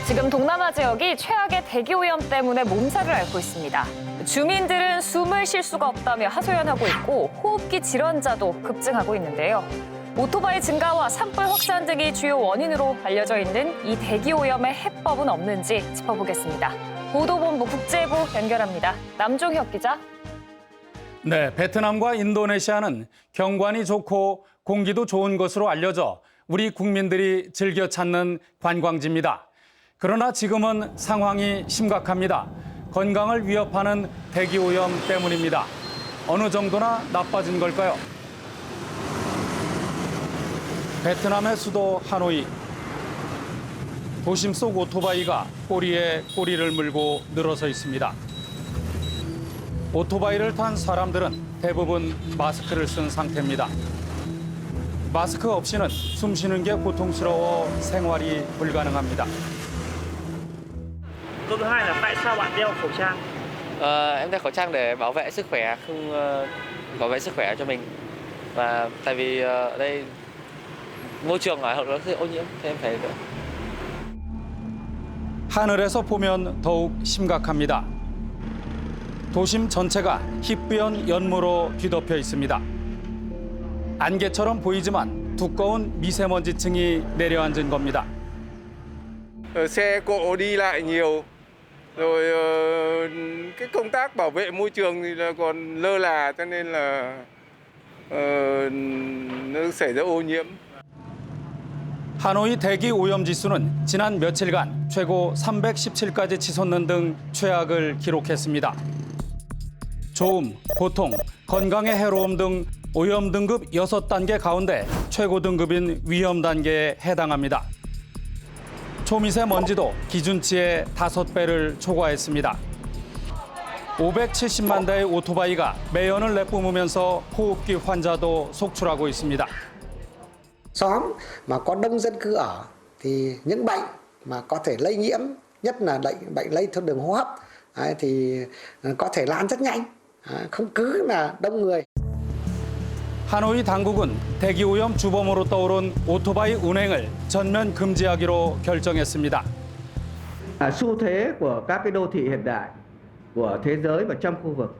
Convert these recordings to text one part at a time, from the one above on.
지금 동남아 지역이 최악의 대기오염 때문에 몸살을 앓고 있습니다. 주민들은 숨을 쉴 수가 없다며 하소연하고 있고 호흡기 질환자도 급증하고 있는데요. 오토바이 증가와 산불 확산 등이 주요 원인으로 알려져 있는 이 대기오염의 해법은 없는지 짚어보겠습니다. 보도본부 국제부 연결합니다. 남종혁 기자. 네, 베트남과 인도네시아는 경관이 좋고 공기도 좋은 것으로 알려져 우리 국민들이 즐겨 찾는 관광지입니다. 그러나 지금은 상황이 심각합니다. 건강을 위협하는 대기오염 때문입니다. 어느 정도나 나빠진 걸까요? 베트남의 수도 하노이. 도심 속 오토바이가 꼬리에 꼬리를 물고 늘어서 있습니다. 오토바이를 탄 사람들은 대부분 마스크를 쓴 상태입니다. 마스크 없이는 숨 쉬는 게 고통스러워 생활이 불가능합니다. Câu thứ hai là tại sao bạn đeo khẩu trang? Em đeo khẩu trang để bảo vệ sức khỏe, không bảo vệ sức khỏe cho mình. Và tại vì ở đây môi trường ở nó rất ô nhiễm, thế em phải đeo. 하늘에서 보면 더욱 심각합니다. 도심 전체가 희뿌연 연무로 뒤덮여 있습니다. 안개처럼 보이지만 두꺼운 미세먼지층이 내려앉은 겁니다. Xe cộ đi lại nhiều, rồi cái công tác bảo vệ môi trường thì là còn lơ là, cho nên là nó xảy ra ô nhiễm. 하노이 대기 오염 지수는 지난 며칠간 최고 317까지 치솟는 등 최악을 기록했습니다. 좋음, 고통, 건강에 해로움 등 오염 등급 6단계 가운데 최고 등급인 위험 단계에 해당합니다. 초미세먼지도 기준치의 5배를 초과했습니다. 570만 대의 오토바이가 매연을 내뿜으면서 호흡기 환자도 속출하고 있습니다. Xóm mà có đông dân cư ở thì những bệnh mà có thể lây nhiễm, nhất là bệnh lây theo đường hô hấp thì có thể lan rất nhanh, không cứ là đông người. 하노이 당국은 대기오염 주범으로 떠오른 오토바이 운행을 전면 금지하기로 결정했습니다. Xu thế của các cái đô thị hiện đại của thế giới và trong khu vực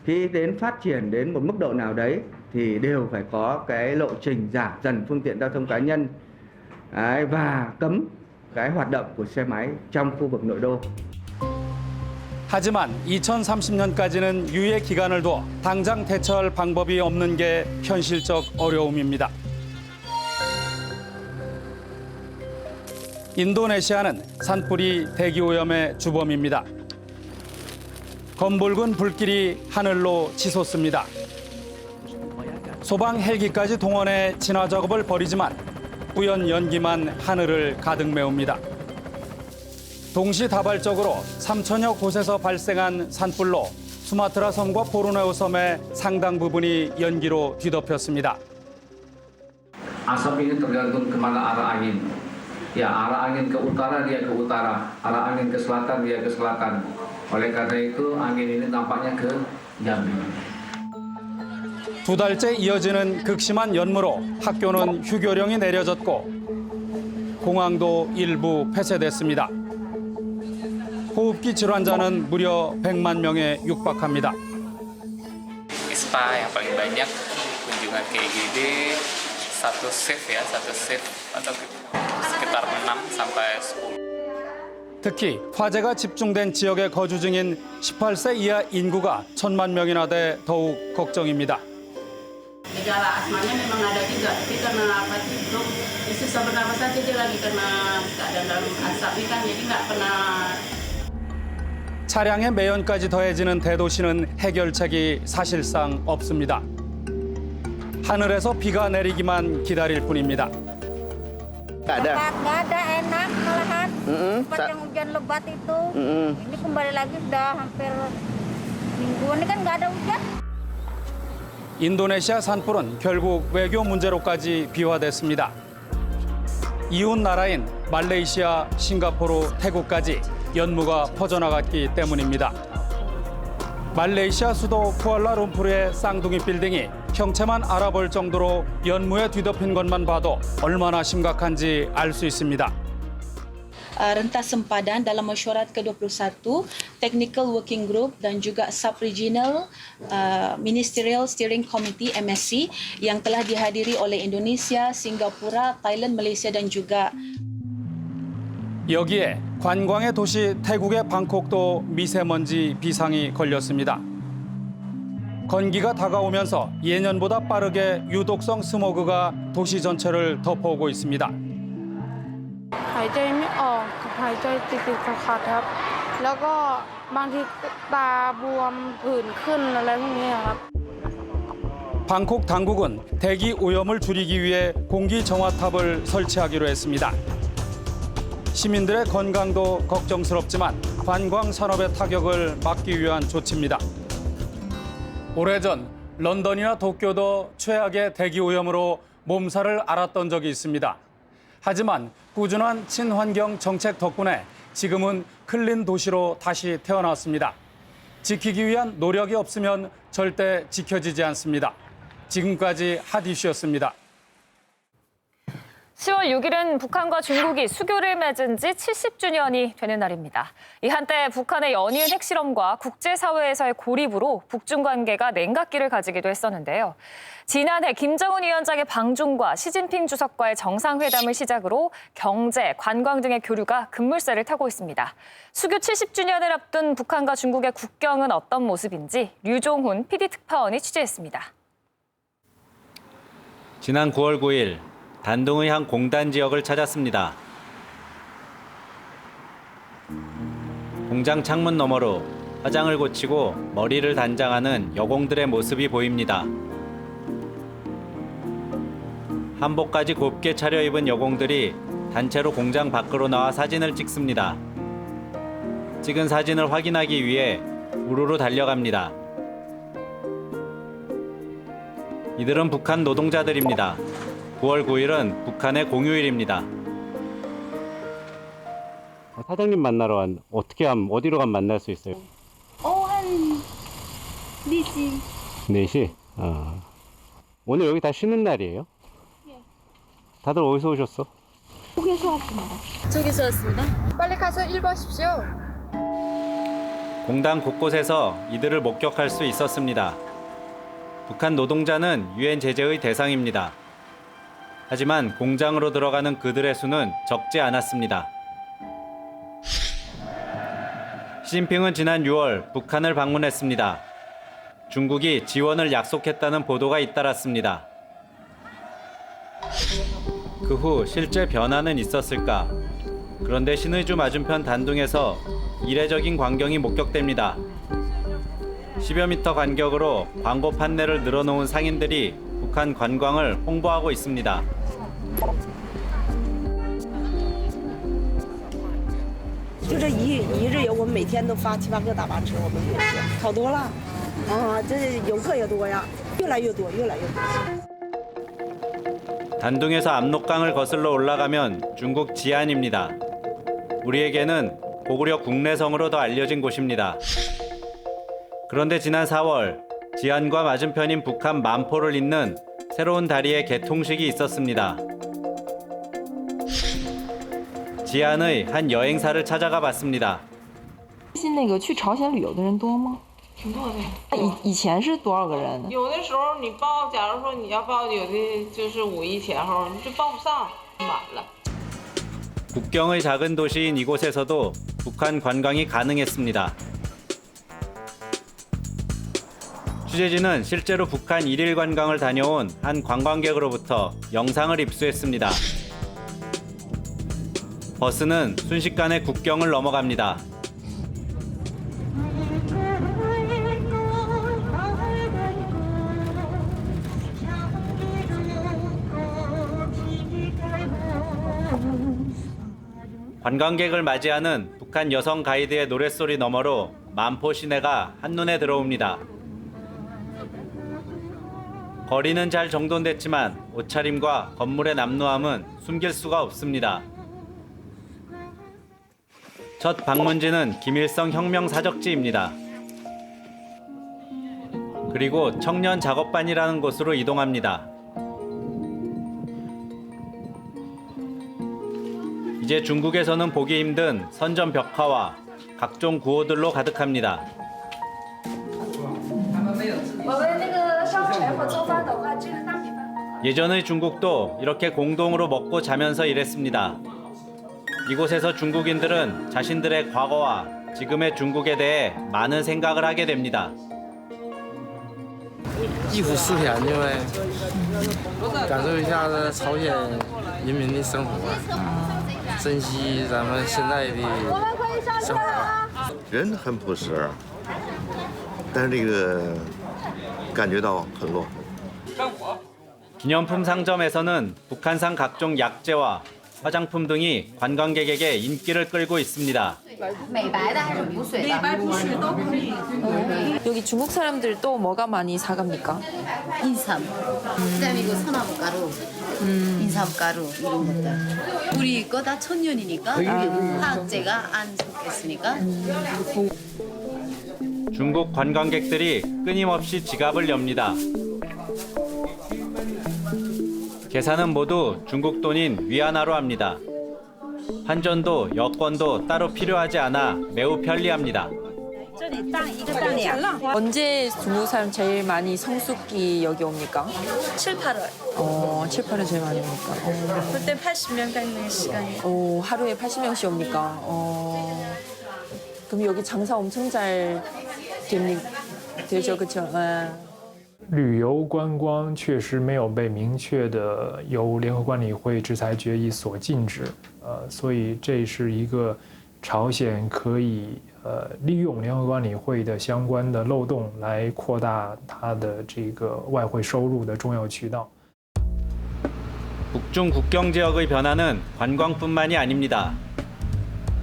khi đến phát triển đến một mức độ nào đấy thì đều phải có cái lộ trình giảm dần phương tiện giao thông cá nhân và cấm cái hoạt động của xe máy trong khu vực nội đô. 하지만 2030년까지는 유예 기간을 둬 당장 대처할 방법이 없는 게 현실적 어려움입니다. 인도네시아는 산불이 대기오염의 주범입니다. 검붉은 불길이 하늘로 치솟습니다. 소방 헬기까지 동원해 진화 작업을 벌이지만 뿌연 연기만 하늘을 가득 메웁니다. 동시다발적으로 3천여 곳에서 발생한 산불로 수마트라 섬과 보르네오 섬의 상당 부분이 연기로 뒤덮였습니다. Asap ini tergantung kemana arah angin. Ya, arah angin ke utara dia ke utara, arah angin ke selatan dia ke selatan. Oleh karena itu angin ini nampaknya ke Jambi. 2달째 이어지는 극심한 연무로 학교는 휴교령이 내려졌고 공항도 일부 폐쇄됐습니다. 호흡기 질환자는 무려 100만 명에 육박합니다. Spa yang paling banyak kunjungan ke IGD satu shift atau sekitar 6 sampai 10. 특히 화재가 집중된 지역에 거주 중인 18세 이하 인구가 1,000만 명이나 돼 더욱 걱정입니다. Gejala asmanya memang ada juga, tapi karena apa itu susah bernafas saja dia lagi karena keadaan dalam asap ini kan jadi nggak pernah. 차량의 매연까지 더해지는 대도시는 해결책이 사실상 없습니다. 하늘에서 비가 내리기만 기다릴 뿐입니다. Nggak ada enak malahan. Tempat yang hujan lebat itu. Ini kembali lagi sudah hampir minggu ini kan nggak ada hujan. 인도네시아 산불은 결국 외교 문제로까지 비화됐습니다. 이웃 나라인 말레이시아, 싱가포르, 태국까지 연무가 퍼져나갔기 때문입니다. 말레이시아 수도 쿠알라룸푸르의 쌍둥이 빌딩이 형체만 알아볼 정도로 연무에 뒤덮인 것만 봐도 얼마나 심각한지 알 수 있습니다. rentas sempadan dalam mesyuarat ke-21, Technical Working Group dan juga Sub-Regional Ministerial Steering Committee MSC yang telah dihadiri oleh Indonesia, Singapura, Thailand, Malaysia dan juga 여기에 관광의 도시 태국의 방콕도 미세먼지 비상이 걸렸습니다. 건기가 다가오면서 예년보다 빠르게 유독성 스모그가 도시 전체를 덮어오고 있습니다. หายใจไม่ออกหายใจติดๆขัดๆครับแล้วก็บางทีตาบวมผื่นขึ้นอะไรพวกนี้ครับ 방콕 당국은 대기 오염을 줄이기 위해 공기 정화탑을 설치하기로 했습니다. 시민들의 건강도 걱정스럽지만 관광 산업의 타격을 막기 위한 조치입니다. 오래전 런던이나 도쿄도 최악의 대기 오염으로 몸살을 앓았던 적이 있습니다. 하지만 꾸준한 친환경 정책 덕분에 지금은 클린 도시로 다시 태어났습니다. 지키기 위한 노력이 없으면 절대 지켜지지 않습니다. 지금까지 핫 이슈였습니다. 10월 6일은 북한과 중국이 수교를 맺은 지 70주년이 되는 날입니다. 이 한때 북한의 연이은 핵실험과 국제사회에서의 고립으로 북중 관계가 냉각기를 가지기도 했었는데요. 지난해 김정은 위원장의 방중과 시진핑 주석과의 정상회담을 시작으로 경제, 관광 등의 교류가 급물살을 타고 있습니다. 수교 70주년을 앞둔 북한과 중국의 국경은 어떤 모습인지 류종훈 PD 특파원이 취재했습니다. 지난 9월 9일 단둥의 한 공단 지역을 찾았습니다. 공장 창문 너머로 화장을 고치고 머리를 단장하는 여공들의 모습이 보입니다. 한복까지 곱게 차려입은 여공들이 단체로 공장 밖으로 나와 사진을 찍습니다. 찍은 사진을 확인하기 위해 우르르 달려갑니다. 이들은 북한 노동자들입니다. 9월 9일은 북한의 공휴일입니다. 사장님 만나러 어떻게 하면 어디로 가면 만날 수 있어요? 한 4시. 4시? 오늘 여기 다 쉬는 날이에요? 예. 다들 어디서 오셨어? 저기서 왔습니다. 저기서 왔습니다. 빨리 가서 일하십시오. 공단 곳곳에서 이들을 목격할 수 있었습니다. 북한 노동자는 유엔 제재의 대상입니다. 하지만 공장으로 들어가는 그들의 수는 적지 않았습니다. 시진핑은 지난 6월 북한을 방문했습니다. 중국이 지원을 약속했다는 보도가 잇따랐습니다. 그 후 실제 변화는 있었을까? 그런데 신의주 맞은편 단둥에서 이례적인 광경이 목격됩니다. 10여 미터 간격으로 광고 판넬을 늘어놓은 상인들이 북한 관광을 홍보하고 있습니다. 就这一日游，我们每天都发7、8个大巴车，我们每天好多了。这游客也多呀，越来越多，越来越多。 단둥에서 압록강을 거슬러 올라가면 중국 지안입니다. 우리에게는 고구려 국내성으로 더 알려진 곳입니다. 그런데 지난 4월 지안과 맞은편인 북한 만포를 잇는 새로운 다리의 개통식이 있었습니다. 지안의 한 여행사를 찾아가 봤습니다. 那个去朝鲜旅游的人多吗？挺多的。以前是多少个人呢？有的时候你报，假如说你要报，有的就是5一前后，你就报不上，满了。 국경의 작은 도시인 이곳에서도 북한 관광이 가능했습니다. 취재진은 실제로 북한 1일 관광을 다녀온 한 관광객으로부터 영상을 입수했습니다. 버스는 순식간에 국경을 넘어갑니다. 관광객을 맞이하는 북한 여성 가이드의 노랫소리 너머로 만포 시내가 한눈에 들어옵니다. 거리는 잘 정돈됐지만 옷차림과 건물의 남루함은 숨길 수가 없습니다. 첫 방문지는 김일성 혁명 사적지입니다. 그리고 청년 작업반이라는 곳으로 이동합니다. 이제 중국에서는 보기 힘든 선전 벽화와 각종 구호들로 가득합니다. 예전의 중국도 이렇게 공동으로 먹고 자면서 일했습니다. 이곳에서 중국인들은 자신들의 과거와 지금의 중국에 대해 많은 생각을 하게 됩니다. 忆苦思甜，因为感受一下朝鲜人民的生活，珍惜咱们现在的生活。人很朴实，但是这个感觉到很落后。 기념품 상점에서는 북한산 각종 약재와 화장품 등이 관광객에게 인기를 끌고 있습니다. 여기 중국 사람들 또 뭐가 많이 사갑니까? 인삼, 그다음에 이거 소나무 가루, 인삼 가루 이런 것들. 우리 거 다 천년이니까 화학제가 안 섞였으니까. 중국 관광객들이 끊임없이 지갑을 엽니다. 계산은 모두 중국 돈인 위안화로 합니다. 환전도 여권도 따로 필요하지 않아 매우 편리합니다. 언제 중국 사람 제일 많이 성수기 여기 옵니까? 7, 8월. 7, 8월 제일 많이 옵니까? 그때 80명 깎는 시간이. 하루에 80명씩 옵니까? 그럼 여기 장사 엄청 잘 되죠, 그렇죠? 旅游观光确实没有被明确的由联合管理会制裁决议所禁止，所以这是一个朝鲜可以利用联合管理会的相关的漏洞来扩大它的这个外汇收入的重要渠道。 북중 국경 지역의 변화는 관광뿐만이 아닙니다.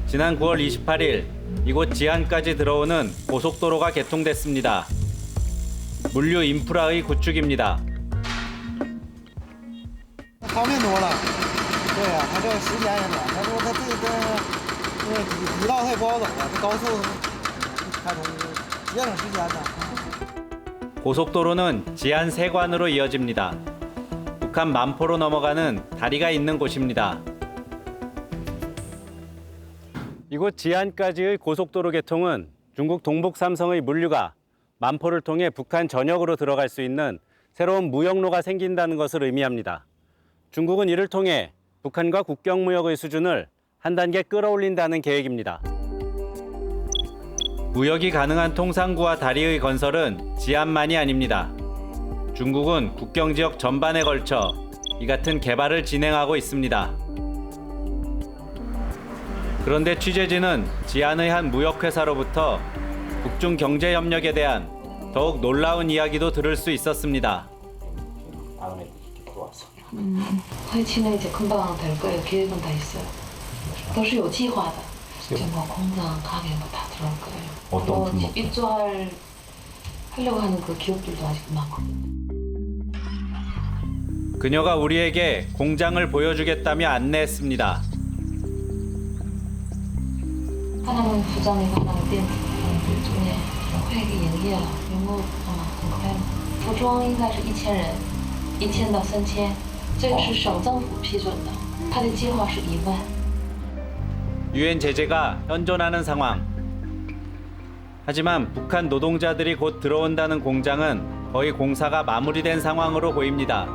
지난 9월 28일 이곳 지안까지 들어오는 고속도로가 개통됐습니다. 물류 인프라의 구축입니다. 方便多了，对呀，它这个时间也短。他说他这底道它也不好走了，这高速开通节省时间呢。 고속도로는 지안 세관으로 이어집니다. 북한 만포로 넘어가는 다리가 있는 곳입니다. 이곳 지안까지의 고속도로 개통은 중국 동북 삼성의 물류가 만포를 통해 북한 전역으로 들어갈 수 있는 새로운 무역로가 생긴다는 것을 의미합니다. 중국은 이를 통해 북한과 국경 무역의 수준을 한 단계 끌어올린다는 계획입니다. 무역이 가능한 통상구와 다리의 건설은 지안만이 아닙니다. 중국은 국경 지역 전반에 걸쳐 이 같은 개발을 진행하고 있습니다. 그런데 취재진은 지안의 한 무역회사로부터 북중 경제 협력에 대한 더욱 놀라운 이야기도 들을 수 있었습니다. 회치는 이제 금방 될 거예요. 계획은 다 있어요. 都是有计划的. 지금 뭐 공장, 가게 뭐 다 들어올 거예요. 어떤 뭐 입주하려고 하는 그 기업들도 아직 많거든요. 그녀가 우리에게 공장을 보여주겠다며 안내했습니다. 하나는服装이고 하나는电子네, 会营业了，员工很快了。服装应该是1000人，1000到3000，这个是省政府批准的，他的计划是1万。 유엔 제재가 현존하는 상황. 하지만 북한 노동자들이 곧 들어온다는 공장은 거의 공사가 마무리된 상황으로 보입니다.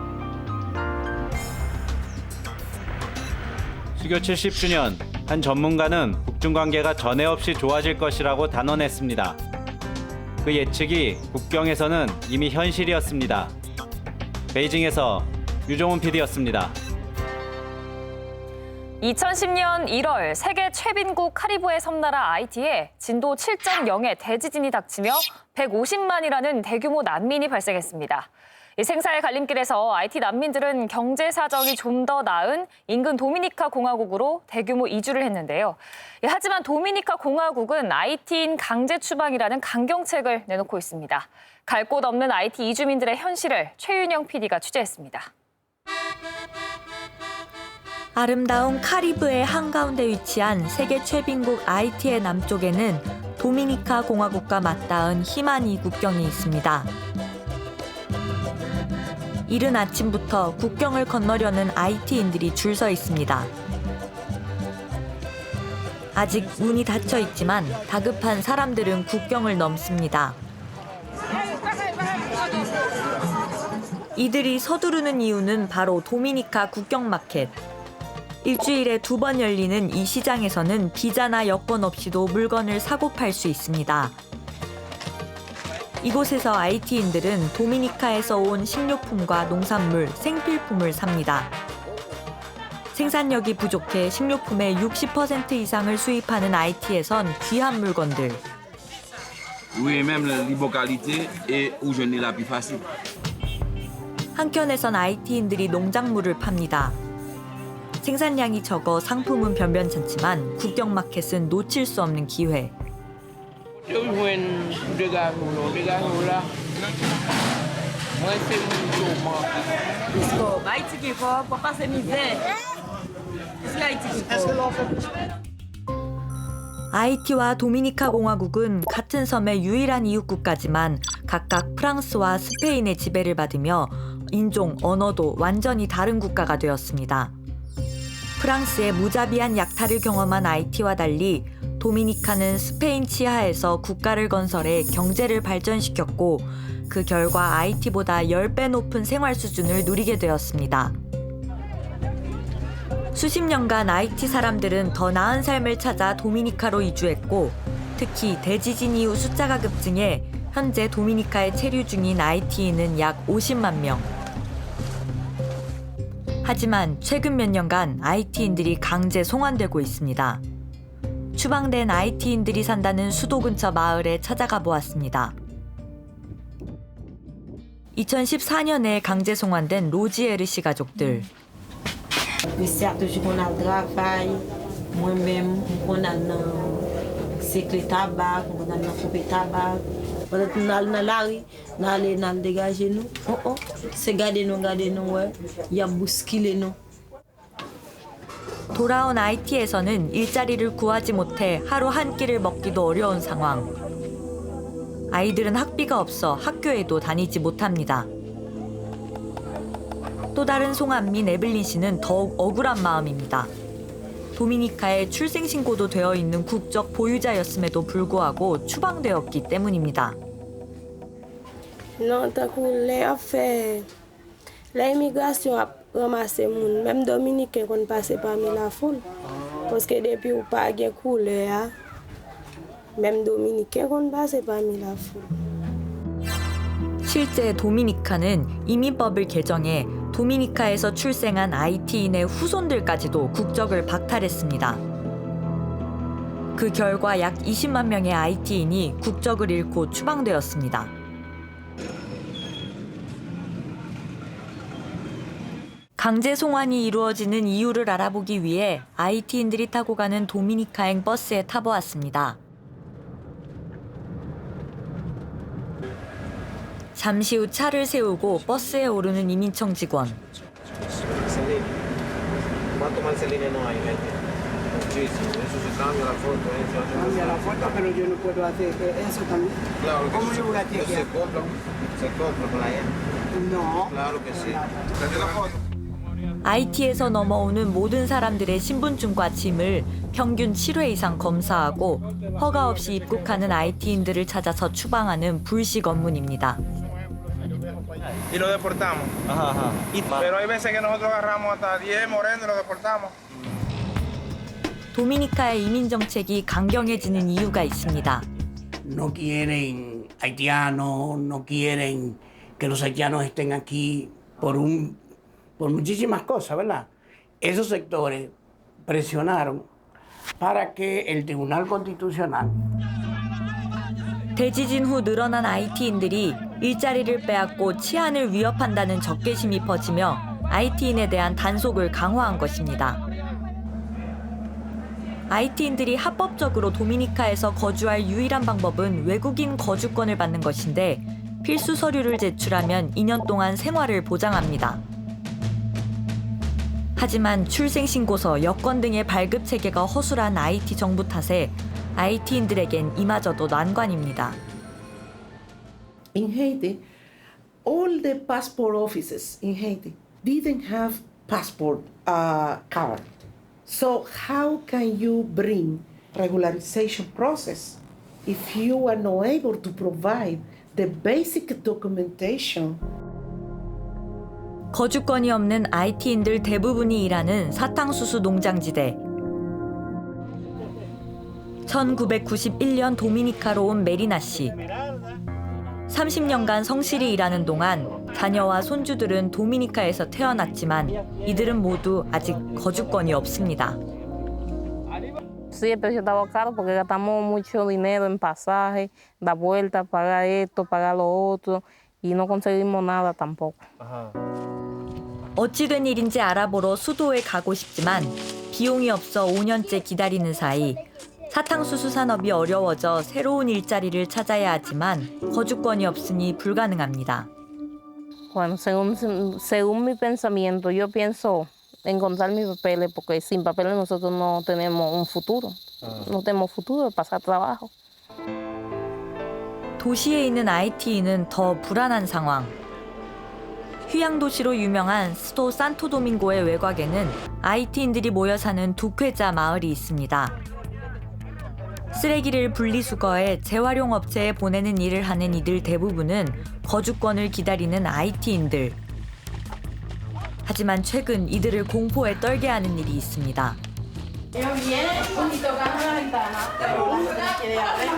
수교 70주년, 한 전문가는 북중 관계가 전에 없이 좋아질 것이라고 단언했습니다. 그 예측이 국경에서는 이미 현실이었습니다. 베이징에서 유종훈 PD였습니다. 2010년 1월 세계 최빈국 카리브해 섬나라 아이티에 진도 7.0의 대지진이 닥치며 150만이라는 대규모 난민이 발생했습니다. 이 생사의 갈림길에서 아이티 난민들은 경제 사정이 좀 더 나은 인근 도미니카 공화국으로 대규모 이주를 했는데요. 하지만 도미니카 공화국은 IT인 강제 추방이라는 강경책을 내놓고 있습니다. 갈 곳 없는 IT 이주민들의 현실을 최윤영 PD가 취재했습니다. 아름다운 카리브해 한가운데 위치한 세계 최빈국 아이티의 남쪽에는 도미니카 공화국과 맞닿은 히마니 국경이 있습니다. 이른 아침부터 국경을 건너려는 IT인들이 줄 서 있습니다. 아직 문이 닫혀 있지만 다급한 사람들은 국경을 넘습니다. 이들이 서두르는 이유는 바로 도미니카 국경 마켓. 일주일에 2번 열리는 이 시장에서는 비자나 여권 없이도 물건을 사고 팔 수 있습니다. 이곳에서 IT인들은 도미니카에서 온 식료품과 농산물, 생필품을 삽니다. 생산력이 부족해 식료품의 60% 이상을 수입하는 IT에선 귀한 물건들. 한켠에선 IT인들이 농작물을 팝니다. 생산량이 적어 상품은 변변찮지만 국경마켓은 놓칠 수 없는 기회. IT와 도미니카 공화국은 같은 섬의 유일한 이웃국가지만 각각 프랑스와 스페인의 지배를 받으며 인종, 언어도 완전히 다른 국가가 되었습니다. 프랑스의 무자비한 약탈을 경험한 IT와 달리 도미니카는 스페인 치하에서 국가를 건설해 경제를 발전시켰고 그 결과 IT보다 10배 높은 생활 수준을 누리게 되었습니다. 수십 년간 IT 사람들은 더 나은 삶을 찾아 도미니카로 이주했고 특히 대지진 이후 숫자가 급증해 현재 도미니카에 체류 중인 IT인은 약 50만 명. 하지만 최근 몇 년간 IT인들이 강제 송환되고 있습니다. 추방된 IT인들이 산다는 수도 근처 마을에 찾아가 보았습니다. 2014년에 강제 송환된 로지에르 씨 가족들. 돌아온 IT에서는 일자리를 구하지 못해 하루 한 끼를 먹기도 어려운 상황. 아이들은 학비가 없어 학교에도 다니지 못합니다. 또 다른 송환민 에블린 씨는 더욱 억울한 마음입니다. 도미니카에 출생신고도 되어 있는 국적 보유자였음에도 불구하고 추방되었기 때문입니다. Non, tant que les affaires, l'immigration a ramassé moun, même Dominicain qu'on passe parmi la foule. Parce que depuis ou pas de couleur, même Dominicain qu'on passe parmi la foule. 실제 도미니카는 이민법을 개정해 도미니카에서 출생한 IT인의 후손들까지도 국적을 박탈했습니다. 그 결과 약 20만 명의 IT인이 국적을 잃고 추방되었습니다. 강제 송환이 이루어지는 이유를 알아보기 위해 IT인들이 타고 가는 도미니카행 버스에 타보았습니다. 잠시 후 차를 세우고 버스에 오르는 이민청 직원. IT에서 넘어오는 모든 사람들의 신분증과 짐을 평균 7회 이상 검사하고 허가 없이 입국하는 IT인들을 찾아서 추방하는 불식 업무입니다. Y lo deportamos. Ajá, ajá. Pero hay veces que nosotros agarramos hasta 10 morenos y lo deportamos. 도미니카의 이민 정책이 강경해지는 이유가 있습니다. No quieren haitianos, no quieren que los haitianos estén aquí por muchísimas cosas, ¿verdad? Esos sectores presionaron para que el Tribunal Constitucional 대지진 후 늘어난 IT인들이 일자리를 빼앗고 치안을 위협한다는 적개심이 퍼지며 IT인에 대한 단속을 강화한 것입니다. IT인들이 합법적으로 도미니카에서 거주할 유일한 방법은 외국인 거주권을 받는 것인데 필수 서류를 제출하면 2년 동안 생활을 보장합니다. 하지만 출생신고서, 여권 등의 발급 체계가 허술한 IT 정부 탓에 IT인들에겐 이마저도 난관입니다. In Haiti, all the passport offices in Haiti didn't have passport card. So how can you bring regularization process. If you are not able to provide the basic documentation, 거주권이 없는 IT인들 대부분이 일하는 사탕수수 농장지대. 1991년 도미니카로 온 메리나 씨. 30년간 성실히 일하는 동안 자녀와 손주들은 도미니카에서 태어났지만 이들은 모두 아직 거주권이 없습니다. Siempre se estaba caro porque gastamos mucho dinero en pasaje, da vuelta, pagar esto, pagar lo otro y no conseguimos nada tampoco. 어찌된 일인지 알아보러 수도에 가고 싶지만 비용이 없어 5년째 기다리는 사이 사탕수수 산업이 어려워져 새로운 일자리를 찾아야 하지만 거주권이 없으니 불가능합니다. Bueno, según mi pensamiento, yo pienso encontrar mis papeles porque sin papeles nosotros no tenemos un futuro. No tenemos futuro de pasar trabajo. 도시에 있는 IT인은 더 불안한 상황. 휴양도시로 유명한 수도 산토도밍고의 외곽에는 IT인들이 모여 사는 독회자 마을이 있습니다. 쓰레기를 분리수거해 재활용 업체에 보내는 일을 하는 이들 대부분은 거주권을 기다리는 IT인들. 하지만 최근 이들을 공포에 떨게 하는 일이 있습니다.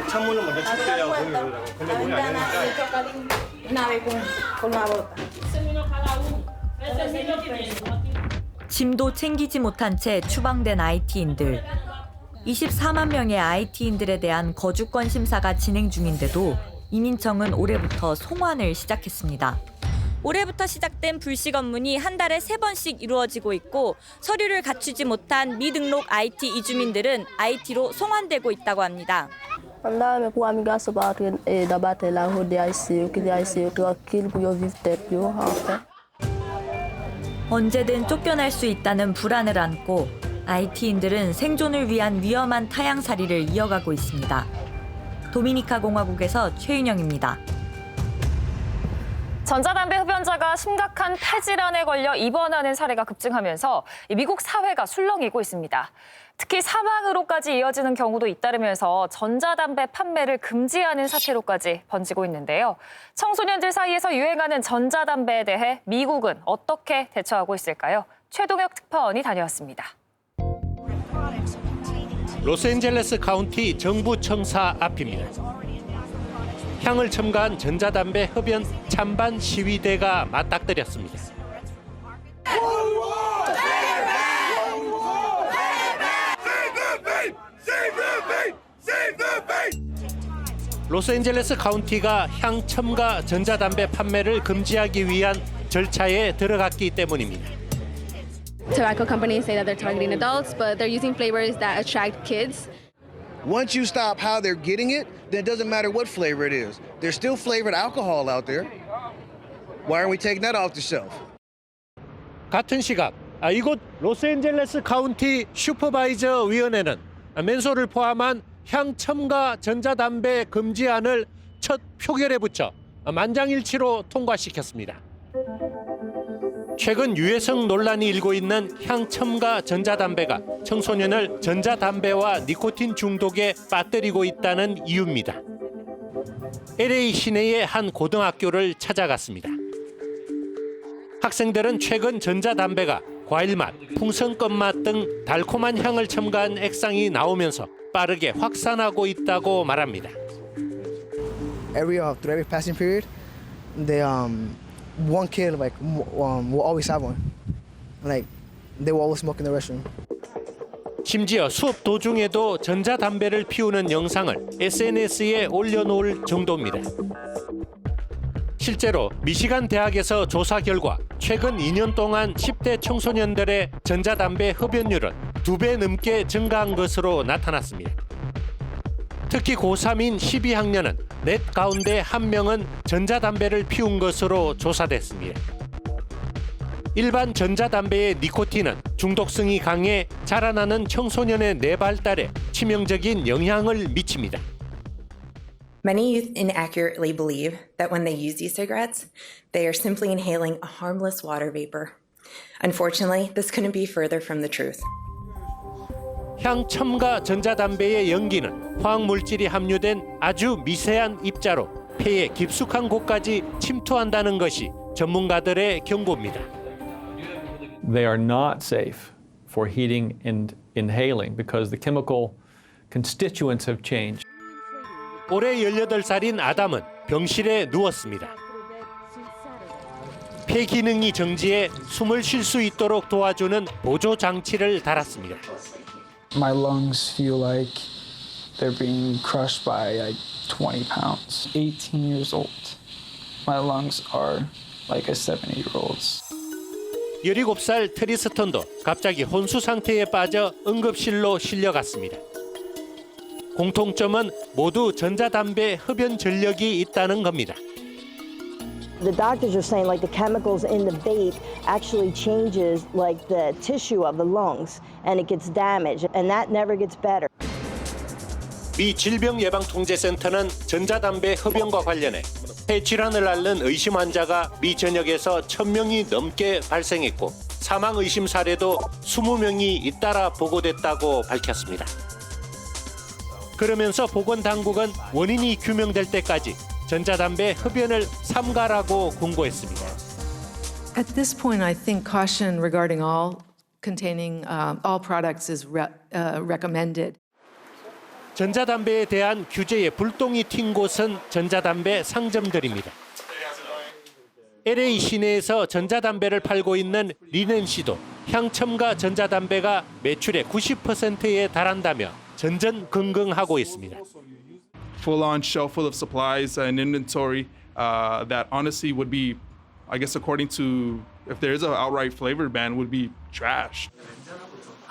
창문을 먼저 칠게요. 근데 문이 안 열리니까. 짐도 챙기지 못한 채 추방된 IT인들. 24만 명의 IT인들에 대한 거주권 심사가 진행 중인데도 이민청은 올해부터 송환을 시작했습니다. 올해부터 시작된 불식 업무니 한 달에 3번씩 이루어지고 있고 서류를 갖추지 못한 미등록 IT 이주민들은 IT로 송환되고 있다고 합니다. 언제든 쫓겨날 수 있다는 불안을 안고 IT인들은 생존을 위한 위험한 타향살이를 이어가고 있습니다. 도미니카 공화국에서 최윤영입니다. 전자담배 흡연자가 심각한 폐질환에 걸려 입원하는 사례가 급증하면서 미국 사회가 술렁이고 있습니다. 특히 사망으로까지 이어지는 경우도 잇따르면서 전자담배 판매를 금지하는 사태로까지 번지고 있는데요. 청소년들 사이에서 유행하는 전자담배에 대해 미국은 어떻게 대처하고 있을까요? 최동혁 특파원이 다녀왔습니다. 로스앤젤레스 카운티 정부 청사 앞입니다. 향을 첨가한 전자담배 흡연 찬반 시위대가 맞닥뜨렸습니다. 로스앤젤레스 카운티가 향 첨가 전자담배 판매를 금지하기 위한 절차에 들어갔기 때문입니다. Tobacco companies say that they're targeting adults, but they're using flavors that attract kids. Once you stop how they're getting it, then it doesn't matter what flavor it is. There's still flavored alcohol out there. Why aren't we taking that off the shelf? 같은 시각 이곳 로스앤젤레스 카운티 슈퍼바이저 위원회는 맨솔을 포함한 향 첨가 전자담배 금지안을 첫 표결에 붙여 만장일치로 통과시켰습니다. 최근 유해성 논란이 일고 있는 향 첨가 전자담배가 청소년을 전자담배와 니코틴 중독에 빠뜨리고 있다는 이유입니다. LA 시내의 한 고등학교를 찾아갔습니다. 학생들은 최근 전자담배가 과일맛, 풍선껌맛 등 달콤한 향을 첨가한 액상이 나오면서 빠르게 확산하고 있다고 말합니다. Through every passing period, one kid will always have one. Like they will always smoke in the restroom. 심지어 수업 도중에도 전자담배를 피우는 영상을 SNS에 올려놓을 정도입니다. 실제로 미시간 대학에서 조사 결과 최근 2년 동안 10대 청소년들의 전자담배 흡연율은 2배 넘게 증가한 것으로 나타났습니다. 특히 고3인 12학년은 넷 가운데 1명은 전자담배를 피운 것으로 조사됐습니다. 일반 전자담배의 니코틴은 중독성이 강해 자라나는 청소년의 뇌 발달에 치명적인 영향을 미칩니다. Many youth inaccurately believe that when they use e-cigarettes, they are simply inhaling a harmless water vapor. Unfortunately, this couldn't be further from the truth. 향첨가 전자담배의 연기는 화학물질이 함유된 아주 미세한 입자로 폐에 깊숙한 곳까지 침투한다는 것이 전문가들의 경고입니다. They are not safe for heating and inhaling because the chemical constituents have changed. 올해 18살인 아담은 병실에 누웠습니다. 폐 기능이 정지해 숨을 쉴 수 있도록 도와주는 보조 장치를 달았습니다. My lungs feel like they're being crushed by like 20 pounds. 18 years old. My lungs are like a 70-year-old's. 17살 트리스턴도 갑자기 혼수 상태에 빠져 응급실로 실려갔습니다. 공통점은 모두 전자담배 흡연 전력이 있다는 겁니다. The doctors are saying like the chemicals in the vape actually changes like the tissue of the lungs and it gets damaged and that never gets better. 미 질병예방통제센터는 전자담배 흡연과 관련해 폐질환을 앓는 의심 환자가 미 전역에서 1,000명이 넘게 발생했고 사망 의심 사례도 20명이 잇따라 보고됐다고 밝혔습니다. 그러면서 보건당국은 원인이 규명될 때까지 전자담배 흡연을 삼가라고 공고했습니다. At this point, I think caution regarding all products is recommended. 전자담배에 대한 규제에 불똥이 튄 곳은 전자담배 상점들입니다. LA 시내에서 전자담배를 팔고 있는 리넨 씨도 향첨가 전자담배가 매출의 90%에 달한다며 전전긍긍하고 있습니다. Full-on shelf full of supplies and inventory that honestly would be, I guess, according to if there is an outright flavor ban, would be trash.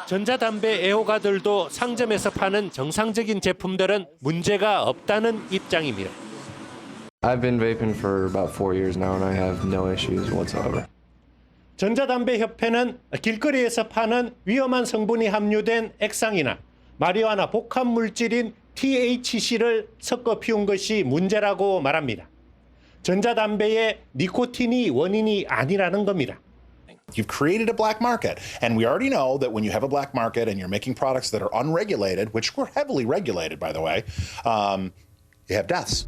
전자담배 애호가들도 상점에서 파는 정상적인 제품들은 문제가 없다는 입장입니다. I've been vaping for about 4 years now and I have no issues whatsoever. 전자담배 협회는 길거리에서 파는 위험한 성분이 함유된 액상이나 마리화나 복합 물질인 THC를 섞어 피운 것이 문제라고 말합니다. 전자담배의 니코틴이 원인이 아니라는 겁니다. You've created a black market, and we already know that when you have a black market and you're making products that are unregulated, which were heavily regulated, by the way, you have deaths.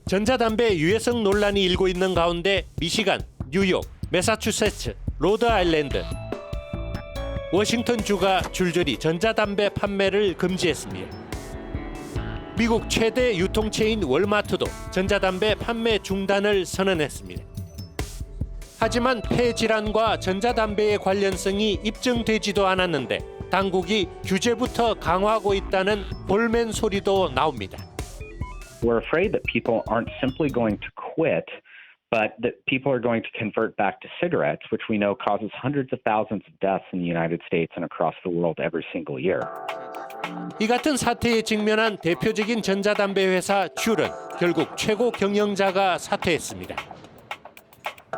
전자담배 유해성 논란이 일고 있는 가운데 미시간, 뉴욕, 매사추세츠, 로드아일랜드, 워싱턴주가 줄줄이 전자담배 판매를 금지했습니다. 미국 최대 유통체인 월마트도 전자담배 판매 중단을 선언했습니다. 하지만 폐질환과 전자담배의 관련성이 입증되지도 않았는데 당국이 규제부터 강화하고 있다는 볼멘 소리도 나옵니다. We're afraid that people aren't simply going to quit, but that people are going to convert back to cigarettes, which we know causes hundreds of thousands of deaths in the United States and across the world every single year. 이 같은 사태에 직면한 대표적인 전자담배 회사 줄은 결국 최고 경영자가 사퇴했습니다.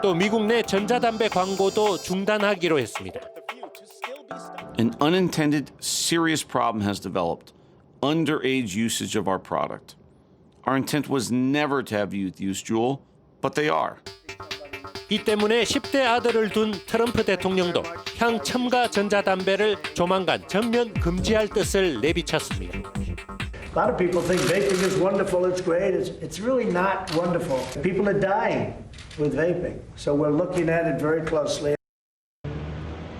또 미국 내 전자담배 광고도 중단하기로 했습니다. An unintended serious problem has developed. Underage usage of our product. Our intent was never to have youth use Juul, but they are. 이 때문에 10대 아들을 둔 트럼프 대통령도 향첨가 전자담배를 조만간 전면 금지할 뜻을 내비쳤습니다. A lot of people think vaping is wonderful, it's great. It's really not wonderful. People are dying with vaping, so we're looking at it very closely.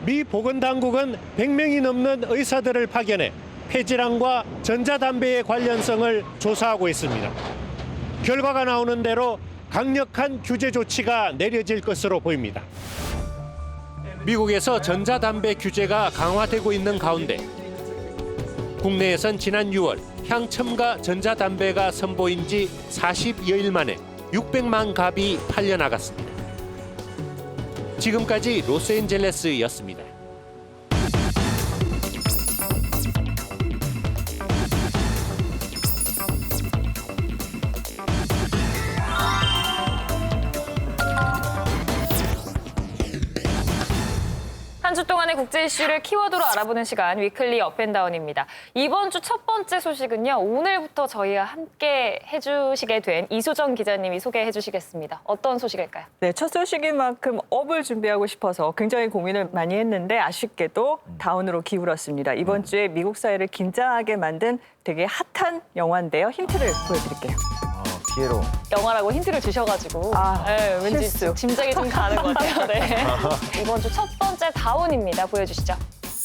미 보건당국은 100명이 넘는 의사들을 파견해 폐질환과 전자담배의 관련성을 조사하고 있습니다. 결과가 나오는 대로 강력한 규제 조치가 내려질 것으로 보입니다. 미국에서 전자담배 규제가 강화되고 있는 가운데 국내에선 지난 6월 향첨가 전자담배가 선보인 지 40여일 만에 600만 갑이 팔려나갔습니다. 지금까지 로스앤젤레스였습니다. 한 주 동안의 국제 이슈를 키워드로 알아보는 시간 위클리 업앤다운입니다. 이번 주 첫 번째 소식은요. 오늘부터 저희와 함께 해주시게 된 이소정 기자님이 소개해 주시겠습니다. 어떤 소식일까요? 네, 첫 소식인 만큼 업을 준비하고 싶어서 굉장히 고민을 많이 했는데 아쉽게도 다운으로 기울었습니다. 이번 주에 미국 사회를 긴장하게 만든 되게 핫한 영화인데요. 힌트를 보여드릴게요. 피에로. 영화라고 힌트를 주셔가지고 네, 왠지 실수. 짐작이 좀 가는 것 같아요. 네. 이번 주 첫 번째 다운입니다. 보여주시죠.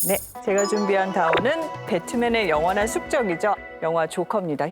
네, 제가 준비한 다운은 배트맨의 영원한 숙적이죠. 영화 조커입니다.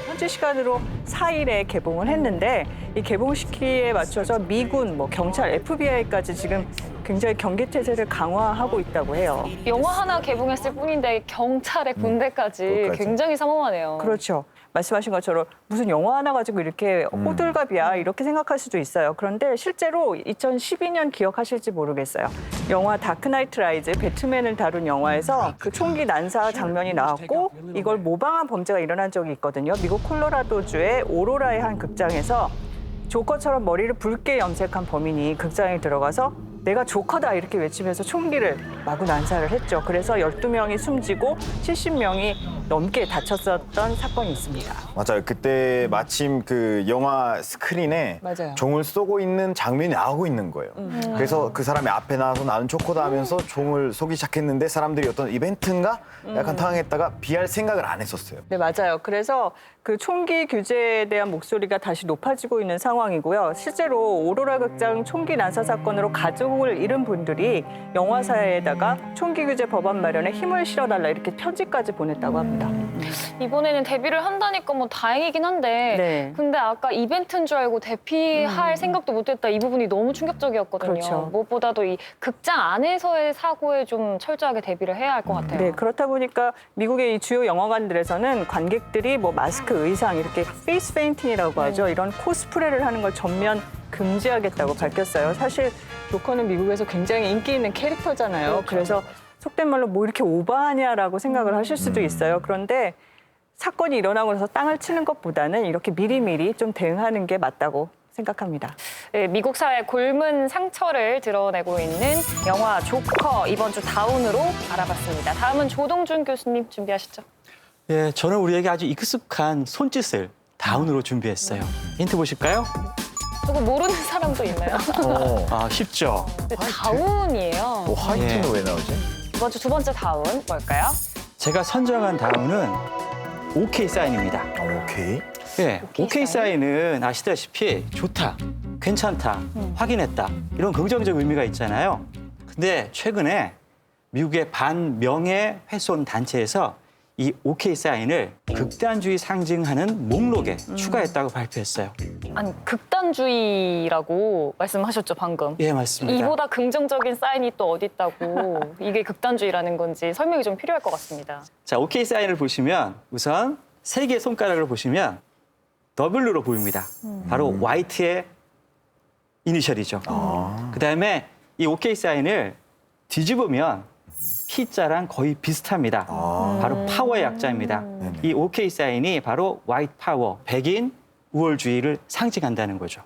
현지 시간으로 4일에 개봉을 했는데 이 개봉 시기에 맞춰서 미군, 경찰, FBI까지 지금 굉장히 경계태세를 강화하고 있다고 해요. 영화 하나 개봉했을 뿐인데 경찰의 군대까지 굉장히 삼엄하네요. 그렇죠. 말씀하신 것처럼 무슨 영화 하나 가지고 이렇게 호들갑이야 이렇게 생각할 수도 있어요. 그런데 실제로 2012년 기억하실지 모르겠어요. 영화 다크나이트 라이즈, 배트맨을 다룬 영화에서 그 총기 난사 장면이 나왔고 이걸 모방한 범죄가 일어난 적이 있거든요. 미국 콜로라도주의 오로라의 한 극장에서 조커처럼 머리를 붉게 염색한 범인이 극장에 들어가서 내가 조커다 이렇게 외치면서 총기를 마구 난사를 했죠. 그래서 12명이 숨지고 70명이 넘게 다쳤었던 사건이 있습니다. 맞아요. 그때 마침 그 영화 스크린에 맞아요. 종을 쏘고 있는 장면이 나오고 있는 거예요. 그래서 그 사람이 앞에 나와서 나는 조커다 하면서 종을 쏘기 시작했는데 사람들이 어떤 이벤트인가 약간 당황했다가 비할 생각을 안 했었어요. 네, 맞아요. 그래서 그 총기 규제에 대한 목소리가 다시 높아지고 있는 상황이고요. 실제로 오로라 극장 총기 난사 사건으로 가족을 잃은 분들이 영화사에다가 총기 규제 법안 마련에 힘을 실어달라 이렇게 편지까지 보냈다고 합니다. 이번에는 데뷔를 한다니까 뭐 다행이긴 한데 네. 근데 아까 이벤트인 줄 알고 대피할 생각도 못했다 이 부분이 너무 충격적이었거든요. 그렇죠. 무엇보다도 이 극장 안에서의 사고에 좀 철저하게 대비를 해야 할 것 같아요. 네, 그렇다 보니까 미국의 이 주요 영화관들에서는 관객들이 마스크, 의상 이렇게 페이스 페인팅이라고 하죠. 이런 코스프레를 하는 걸 전면 금지하겠다고 밝혔어요. 사실 조커는 미국에서 굉장히 인기 있는 캐릭터잖아요. 그래서 속된 말로 뭐 이렇게 오버하냐라고 생각을 하실 수도 있어요. 그런데 사건이 일어나고 나서 땅을 치는 것보다는 이렇게 미리미리 좀 대응하는 게 맞다고 생각합니다. 네, 미국 사회의 곪은 상처를 드러내고 있는 영화 조커 이번 주 다운으로 알아봤습니다. 다음은 조동준 교수님 준비하시죠. 예, 저는 우리에게 아주 익숙한 손짓을 다운으로 준비했어요. 힌트 보실까요? 조금 모르는 사람도 있나요? 쉽죠. 네, 다운이에요. 화이트는 왜 나오지? 이번 주 두 번째 다운 뭘까요? 제가 선정한 다운은 OK 사인입니다. 오케이. 예, OK 사인은 아시다시피 좋다, 괜찮다, 확인했다 이런 긍정적 의미가 있잖아요. 근데 최근에 미국의 반명예 훼손 단체에서 이 OK 사인을 극단주의 상징하는 목록에 추가했다고 발표했어요. 아니, 극단주의라고 말씀하셨죠, 방금. 예, 맞습니다. 이보다 긍정적인 사인이 또 어디 있다고 이게 극단주의라는 건지 설명이 좀 필요할 것 같습니다. 자, OK 사인을 보시면 우선 세 개의 손가락을 보시면 W로 보입니다. 바로 화이트의 이니셜이죠. 그다음에 이 OK 사인을 뒤집으면 P자랑 거의 비슷합니다. 바로 파워의 약자입니다. 이 OK 사인이 바로 화이트 파워, 백인 우월주의를 상징한다는 거죠.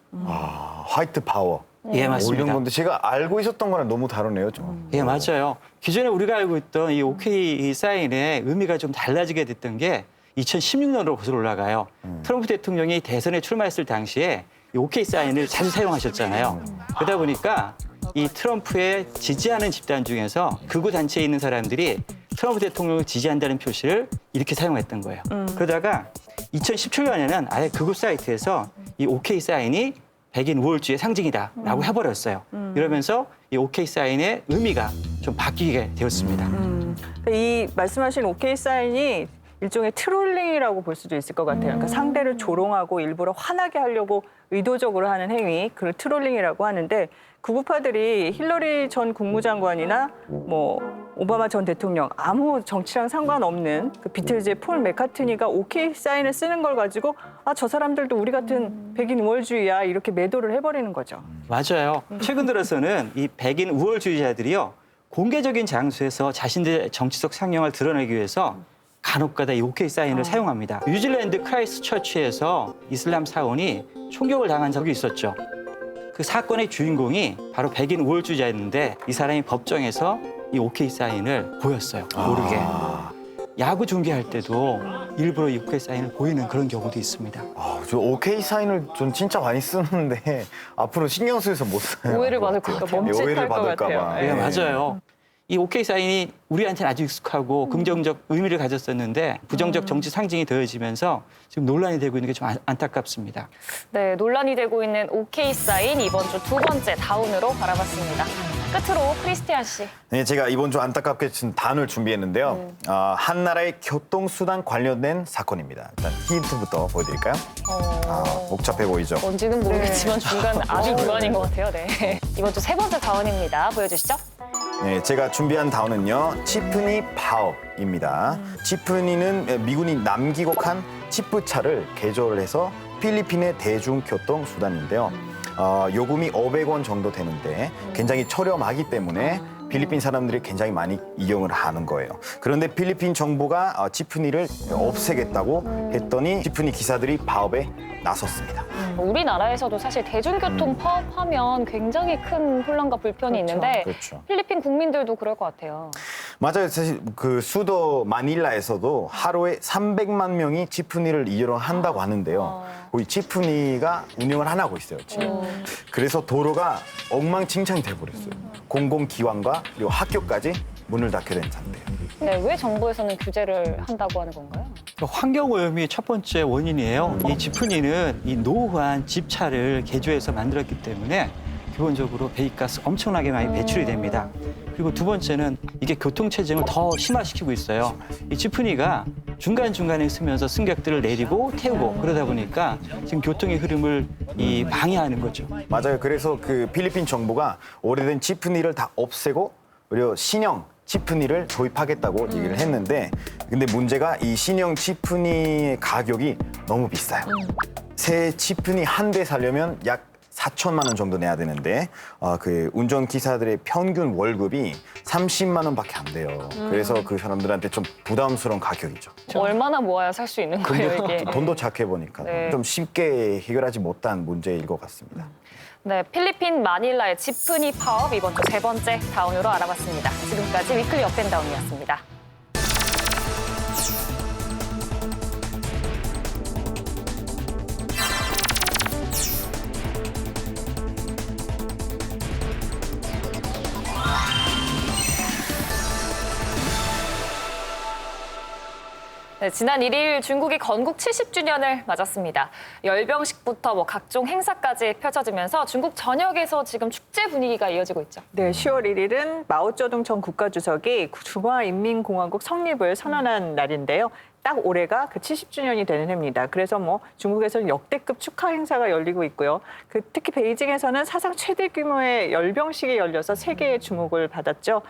화이트 파워. 예, 맞습니다. 이런 건데 제가 알고 있었던 거랑 너무 다르네요, 좀. 예, 맞아요. 기존에 우리가 알고 있던 이 OK 사인의 의미가 좀 달라지게 됐던 게 2016년으로 거슬러 올라가요. 트럼프 대통령이 대선에 출마했을 당시에 이 OK 사인을 자주 사용하셨잖아요. 그러다 보니까 이 트럼프에 지지하는 집단 중에서 극우 단체에 있는 사람들이 트럼프 대통령을 지지한다는 표시를 이렇게 사용했던 거예요. 그러다가 2017년에는 아예 극우 사이트에서 이 OK 사인이 백인 우월주의의 상징이다라고 해버렸어요. 이러면서 이 OK 사인의 의미가 좀 바뀌게 되었습니다. 이 말씀하신 OK 사인이 일종의 트롤링이라고 볼 수도 있을 것 같아요. 그러니까 상대를 조롱하고 일부러 화나게 하려고 의도적으로 하는 행위, 그걸 트롤링이라고 하는데 극우파들이 힐러리 전 국무장관이나 오바마 전 대통령 아무 정치랑 상관없는 그 비틀즈의 폴 맥카트니가 OK 사인을 쓰는 걸 가지고 저 사람들도 우리 같은 백인 우월주의야 이렇게 매도를 해버리는 거죠. 맞아요. 최근 들어서는 이 백인 우월주의자들이요 공개적인 장소에서 자신들의 정치적 상형을 드러내기 위해서 간혹가다 이 OK 사인을 사용합니다. 뉴질랜드 크라이스트처치에서 이슬람 사원이 총격을 당한 적이 있었죠. 그 사건의 주인공이 바로 백인 우월주의자였는데 이 사람이 법정에서 이 OK 사인을 보였어요. 모르게. 야구 중계할 때도 일부러 이 OK 사인을 보이는 그런 경우도 있습니다. 저 OK 사인을 전 진짜 많이 쓰는데 앞으로 신경 쓰여서 못 써요. 오해를 받을 것 같아요. 오해를 받을까 봐. 네, 맞아요. 이 OK 사인이 우리한테는 아주 익숙하고 긍정적 의미를 가졌었는데 부정적 정치 상징이 되어지면서 지금 논란이 되고 있는 게 좀 안타깝습니다. 네, 논란이 되고 있는 OK 사인 이번 주 두 번째 다운으로 알아봤습니다. 끝으로 크리스티안 씨. 네, 제가 이번 주 안타깝게 단을 준비했는데요. 한 나라의 교통수단 관련된 사건입니다. 일단 힌트부터 보여드릴까요? 복잡해 보이죠? 뭔지는 모르겠지만 중간 아주 무관인 것 같아요. 네. 이번 주 세 번째 다운입니다. 보여주시죠. 네, 제가 준비한 다운은요, 치프니 파업입니다. 치프니는 미군이 남기곡한 치프차를 개조를 해서 필리핀의 대중교통 수단인데요. 요금이 500원 정도 되는데 굉장히 저렴하기 때문에 필리핀 사람들이 굉장히 많이 이용을 하는 거예요. 그런데 필리핀 정부가 치프니를 없애겠다고 했더니 치프니 기사들이 파업에 나섰습니다. 우리나라에서도 사실 대중교통 파업하면 굉장히 큰 혼란과 불편이 있는데 필리핀 국민들도 그럴 것 같아요. 맞아요. 사실 그 수도 마닐라에서도 하루에 300만 명이 치프니를 이용한다고 하는데요. 거기 치프니가 운영을 안 하고 있어요, 지금. 그래서 도로가 엉망진창이 돼버렸어요. 공공기관과 그리고 학교까지 문을 닫게 된 상태예요. 네, 왜 정부에서는 규제를 한다고 하는 건가요? 환경오염이 첫 번째 원인이에요. 이 지프니는 이 노후한 집차를 개조해서 만들었기 때문에 기본적으로 배기가스 엄청나게 많이 배출이 됩니다. 그리고 두 번째는 이게 교통체증을 더 심화시키고 있어요. 이 지프니가 중간중간에 쓰면서 승객들을 내리고 태우고 그러다 보니까 지금 교통의 흐름을 방해하는 거죠. 맞아요. 그래서 그 필리핀 정부가 오래된 지프니를 다 없애고 그리고 신형 치프니를 도입하겠다고 얘기를 했는데 근데 문제가 이 신형 치프니의 가격이 너무 비싸요. 새 치프니 한 대 사려면 약 4천만 원 정도 내야 되는데 그 운전기사들의 평균 월급이 30만 원밖에 안 돼요. 그래서 그 사람들한테 좀 부담스러운 가격이죠. 얼마나 모아야 살 수 있는 거예요, 이게? 돈도 작게 보니까 좀 쉽게 해결하지 못한 문제일 것 같습니다. 네, 필리핀 마닐라의 지프니 파업 이번 주 세 번째 다운으로 알아봤습니다. 지금까지 위클리 업앤다운이었습니다. 네, 지난 1일 중국이 건국 70주년을 맞았습니다. 열병식부터 각종 행사까지 펼쳐지면서 중국 전역에서 지금 축제 분위기가 이어지고 있죠. 네, 10월 1일은 마오쩌둥 전 국가주석이 중화인민공화국 성립을 선언한 날인데요. 딱 올해가 그 70주년이 되는 해입니다. 그래서 중국에서는 역대급 축하 행사가 열리고 있고요. 특히 베이징에서는 사상 최대 규모의 열병식이 열려서 세계의 주목을 받았죠.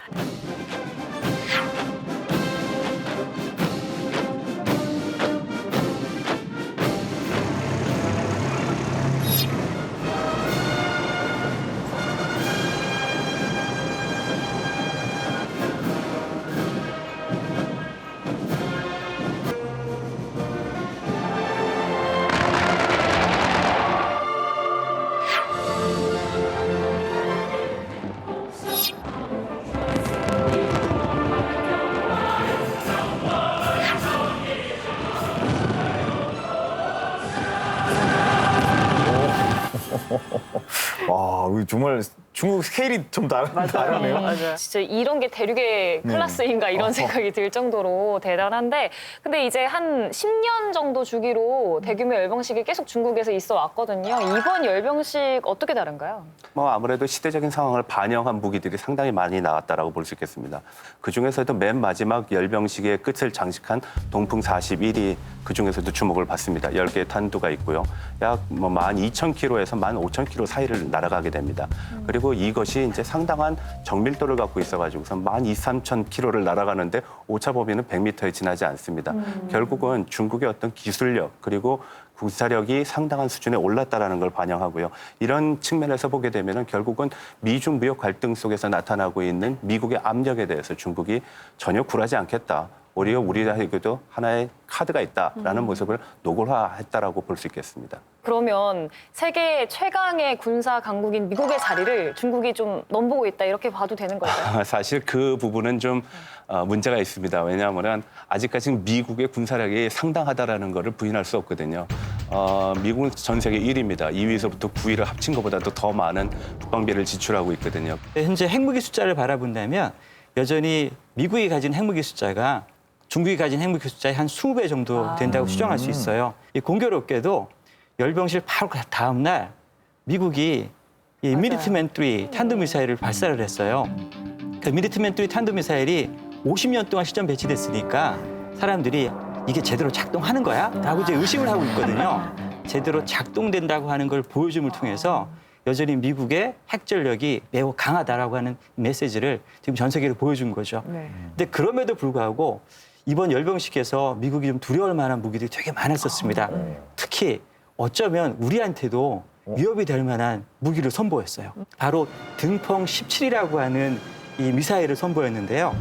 와, 정말 중국 스케일이 좀 다르네요. 맞아요. 진짜 이런 게 대륙의 클래스인가 이런 생각이 들 정도로 대단한데 근데 이제 한 10년 정도 주기로 대규모 열병식이 계속 중국에서 있어 왔거든요. 이번 열병식 어떻게 다른가요? 아무래도 시대적인 상황을 반영한 무기들이 상당히 많이 나왔다라고 볼 수 있겠습니다. 그중에서도 맨 마지막 열병식의 끝을 장식한 동풍 41이 그중에서도 주목을 받습니다. 10개의 탄두가 있고요. 약 12,000km에서 15,000km 사이를 날아가게 됩니다. 그리고 이것이 이제 상당한 정밀도를 갖고 있어가지고서 12,000-13,000km를 날아가는데 오차 범위는 100m에 지나지 않습니다. 결국은 중국의 어떤 기술력 그리고 군사력이 상당한 수준에 올랐다라는 걸 반영하고요. 이런 측면에서 보게 되면은 결국은 미중 무역 갈등 속에서 나타나고 있는 미국의 압력에 대해서 중국이 전혀 굴하지 않겠다. 오히려 우리에게도 하나의 카드가 있다라는 모습을 노골화했다라고 볼 수 있겠습니다. 그러면 세계 최강의 군사 강국인 미국의 자리를 중국이 좀 넘보고 있다 이렇게 봐도 되는 걸까요? 사실 그 부분은 좀 문제가 있습니다. 왜냐하면 아직까지 미국의 군사력이 상당하다라는 것을 부인할 수 없거든요. 미국은 전 세계 1위입니다. 2위에서부터 9위를 합친 것보다도 더 많은 국방비를 지출하고 있거든요. 현재 핵무기 숫자를 바라본다면 여전히 미국이 가진 핵무기 숫자가 중국이 가진 핵무기 숫자의 한 20배 정도 된다고 추정할 수 있어요. 공교롭게도 열병실 바로 다음 날 미국이 이 미니트맨 3 탄도미사일을 발사를 했어요. 그 미니트맨 3 탄도미사일이 50년 동안 시전 배치됐으니까 사람들이 이게 제대로 작동하는 거야? 라고 이제 의심을 하고 있거든요. 제대로 작동된다고 하는 걸 보여줌을 통해서 여전히 미국의 핵전력이 매우 강하다라고 하는 메시지를 지금 전 세계로 보여준 거죠. 근데 그럼에도 불구하고 이번 열병식에서 미국이 좀 두려울 만한 무기들이 되게 많았었습니다. 특히 어쩌면 우리한테도 위협이 될 만한 무기를 선보였어요. 바로 등펑 17이라고 하는 이 미사일을 선보였는데요.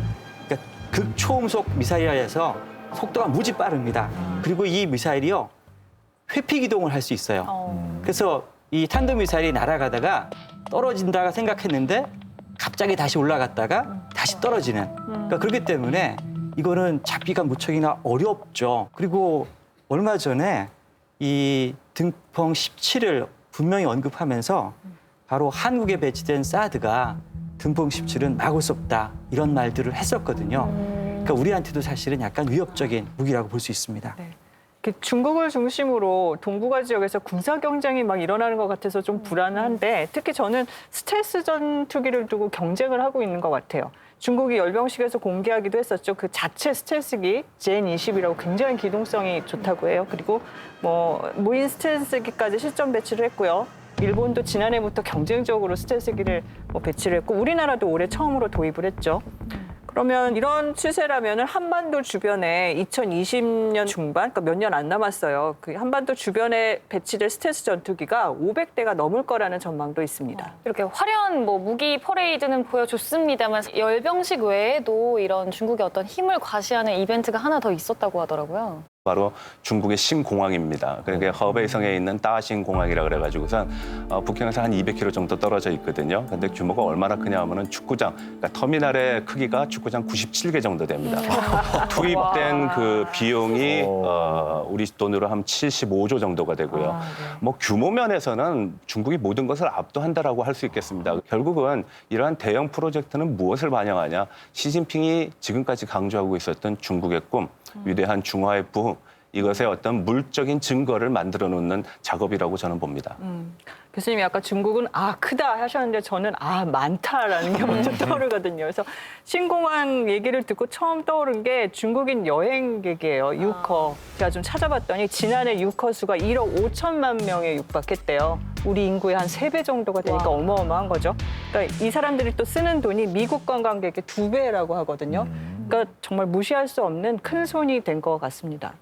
그러니까 극초음속 미사일이라 해서 속도가 무지 빠릅니다. 그리고 이 미사일이요, 회피 기동을 할 수 있어요. 그래서 이 탄도미사일이 날아가다가 떨어진다가 생각했는데 갑자기 다시 올라갔다가 다시 떨어지는. 그러니까 그렇기 때문에 이거는 잡기가 무척이나 어렵죠. 그리고 얼마 전에 이 등펑 17을 분명히 언급하면서 바로 한국에 배치된 사드가 등펑 17은 막을 수 없다 이런 말들을 했었거든요. 그러니까 우리한테도 사실은 약간 위협적인 무기라고 볼 수 있습니다. 중국을 중심으로 동북아 지역에서 군사 경쟁이 막 일어나는 것 같아서 좀 불안한데 특히 저는 스텔스 전투기를 두고 경쟁을 하고 있는 것 같아요. 중국이 열병식에서 공개하기도 했었죠. 그 자체 스텔스기 젠20이라고 굉장히 기동성이 좋다고 해요. 그리고 뭐 무인 스텔스기까지 실전 배치를 했고요. 일본도 지난해부터 경쟁적으로 스텔스기를 배치를 했고 우리나라도 올해 처음으로 도입을 했죠. 그러면 이런 추세라면 한반도 주변에 2020년 중반, 그러니까 몇 년 안 남았어요. 그 한반도 주변에 배치될 스텔스 전투기가 500대가 넘을 거라는 전망도 있습니다. 이렇게 화려한 무기 퍼레이드는 보여줬습니다만 열병식 외에도 이런 중국의 어떤 힘을 과시하는 이벤트가 하나 더 있었다고 하더라고요. 바로 중국의 신공항입니다. 그러니까 허베이성에 있는 따신 공항이라 그래가지고선 북경에서 한 200km 정도 떨어져 있거든요. 근데 규모가 얼마나 크냐 하면은 축구장, 그러니까 터미널의 크기가 축구장 97개 정도 됩니다. 투입된 그 비용이 우리 돈으로 한 75조 정도가 되고요. 뭐 규모 면에서는 중국이 모든 것을 압도한다라고 할 수 있겠습니다. 결국은 이러한 대형 프로젝트는 무엇을 반영하냐? 시진핑이 지금까지 강조하고 있었던 중국의 꿈, 위대한 중화의 부흥, 이것의 어떤 물적인 증거를 만들어 놓는 작업이라고 저는 봅니다. 교수님이 아까 중국은 크다 하셨는데 저는 많다라는 게 먼저 떠오르거든요. 그래서 신공항 얘기를 듣고 처음 떠오른 게 중국인 여행객이에요. 유커. 제가 좀 찾아봤더니 지난해 유커 수가 1억 5천만 명에 육박했대요. 우리 인구의 한 3배 정도가 되니까 어마어마한 거죠. 그러니까 이 사람들이 또 쓰는 돈이 미국 관광객의 2배라고 하거든요. 그러니까 정말 무시할 수 없는 큰 손이 된 것 같습니다.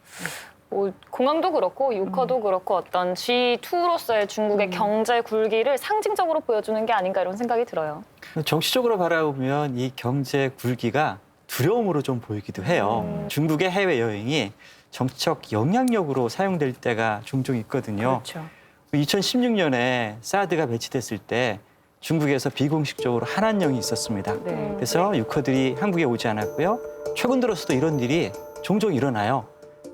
공항도 그렇고 유커도 그렇고 어떤 G2로서의 중국의 경제 굴기를 상징적으로 보여주는 게 아닌가 이런 생각이 들어요. 정치적으로 바라보면 이 경제 굴기가 두려움으로 좀 보이기도 해요. 중국의 해외여행이 정치적 영향력으로 사용될 때가 종종 있거든요. 그렇죠. 2016년에 사드가 배치됐을 때 중국에서 비공식적으로 한한령이 있었습니다. 그래서 유커들이 한국에 오지 않았고요. 최근 들어서도 이런 일이 종종 일어나요.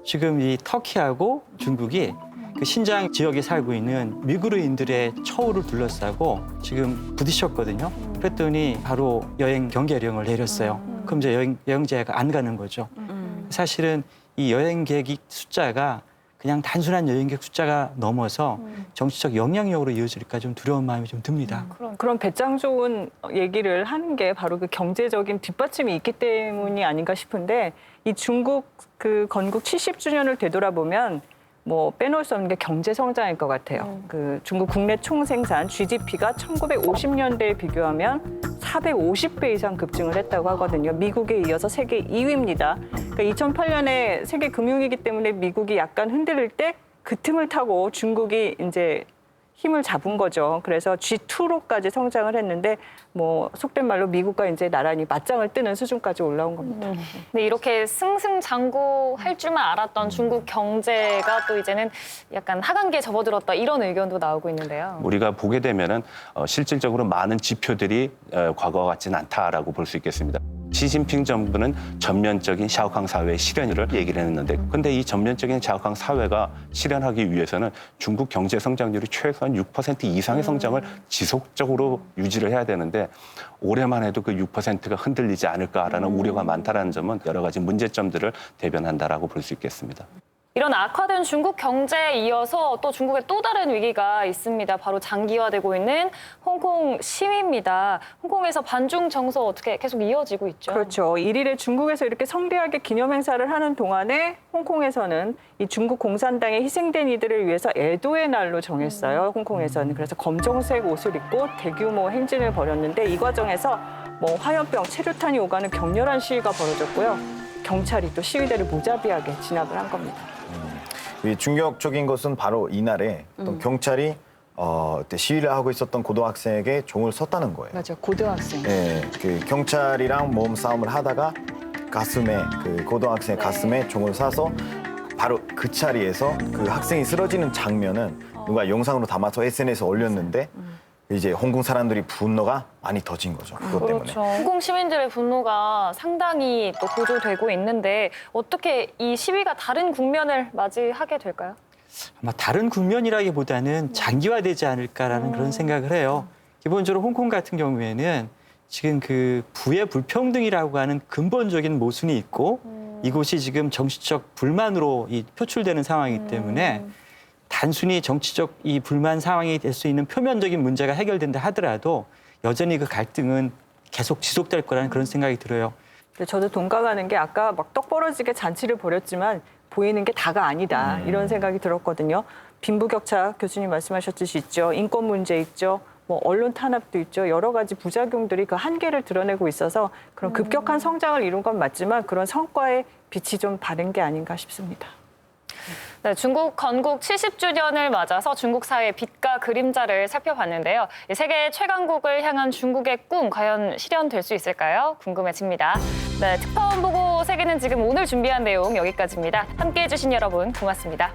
지금 이 터키하고 중국이 그 신장 지역에 살고 있는 위구르인들의 처우를 둘러싸고 지금 부딪혔거든요. 그랬더니 바로 여행 경계령을 내렸어요. 그럼 이제 여행자가 안 가는 거죠. 사실은 이 여행객 숫자가 그냥 단순한 여행객 숫자가 넘어서 정치적 영향력으로 이어질까 좀 두려운 마음이 좀 듭니다. 그런 배짱 좋은 얘기를 하는 게 바로 그 경제적인 뒷받침이 있기 때문이 아닌가 싶은데 이 중국 그 건국 70주년을 되돌아보면 빼놓을 수 없는 게 경제 성장일 것 같아요. 그 중국 국내 총생산 GDP가 1950년대에 비교하면 450배 이상 급증을 했다고 하거든요. 미국에 이어서 세계 2위입니다. 그러니까 2008년에 세계 금융위기 때문에 미국이 약간 흔들릴 때 그 틈을 타고 중국이 이제 힘을 잡은 거죠. 그래서 G2로까지 성장을 했는데 뭐 속된 말로 미국과 이제 나란히 맞짱을 뜨는 수준까지 올라온 겁니다. 근데 이렇게 승승장구할 줄만 알았던 중국 경제가 또 이제는 약간 하강기에 접어들었다 이런 의견도 나오고 있는데요. 우리가 보게 되면은 실질적으로 많은 지표들이 과거와 같지는 않다라고 볼 수 있겠습니다. 시진핑 정부는 전면적인 샤오캉 사회의 실현을 얘기를 했는데 근데 이 전면적인 샤오캉 사회가 실현하기 위해서는 중국 경제 성장률이 최소한 6% 이상의 성장을 지속적으로 유지를 해야 되는데 올해만 해도 그 6%가 흔들리지 않을까라는 우려가 많다라는 점은 여러 가지 문제점들을 대변한다라고 볼 수 있겠습니다. 이런 악화된 중국 경제에 이어서 또 중국의 또 다른 위기가 있습니다. 바로 장기화되고 있는 홍콩 시위입니다. 홍콩에서 반중 정서 어떻게 계속 이어지고 있죠? 그렇죠. 1일에 중국에서 이렇게 성대하게 기념 행사를 하는 동안에 홍콩에서는 이 중국 공산당에 희생된 이들을 위해서 애도의 날로 정했어요. 홍콩에서는. 그래서 검정색 옷을 입고 대규모 행진을 벌였는데 이 과정에서 뭐 화염병, 체류탄이 오가는 격렬한 시위가 벌어졌고요. 경찰이 또 시위대를 무자비하게 진압을 한 겁니다. 이 충격적인 것은 바로 이날에 또 경찰이 그때 시위를 하고 있었던 고등학생에게 총을 쐈다는 거예요. 맞아, 고등학생. 네, 그 경찰이랑 몸싸움을 하다가 가슴에 그 고등학생 가슴에 총을 쏴서 바로 그 자리에서 그 학생이 쓰러지는 장면은 누가 영상으로 담아서 SNS에 올렸는데 이제 홍콩 사람들이 분노가 많이 터진 거죠. 그것 때문에. 그렇죠. 홍콩 시민들의 분노가 상당히 또 고조되고 있는데 어떻게 이 시위가 다른 국면을 맞이하게 될까요? 아마 다른 국면이라기보다는 장기화되지 않을까라는 그런 생각을 해요. 기본적으로 홍콩 같은 경우에는 지금 그 부의 불평등이라고 하는 근본적인 모순이 있고 이곳이 지금 정치적 불만으로 표출되는 상황이기 때문에 단순히 정치적 이 불만 상황이 될 수 있는 표면적인 문제가 해결된다 하더라도 여전히 그 갈등은 계속 지속될 거라는 그런 생각이 들어요. 저도 동감하는 게 아까 막 떡 벌어지게 잔치를 벌였지만 보이는 게 다가 아니다 이런 생각이 들었거든요. 빈부격차 교수님 말씀하셨듯이 있죠. 인권 문제 있죠. 뭐 언론 탄압도 있죠. 여러 가지 부작용들이 그 한계를 드러내고 있어서 그런 급격한 성장을 이룬 건 맞지만 그런 성과의 빛이 좀 다른 게 아닌가 싶습니다. 네, 중국 건국 70주년을 맞아서 중국 사회의 빛과 그림자를 살펴봤는데요. 세계 최강국을 향한 중국의 꿈 과연 실현될 수 있을까요? 궁금해집니다. 네, 특파원 보고 세계는 지금 오늘 준비한 내용 여기까지입니다. 함께해 주신 여러분 고맙습니다.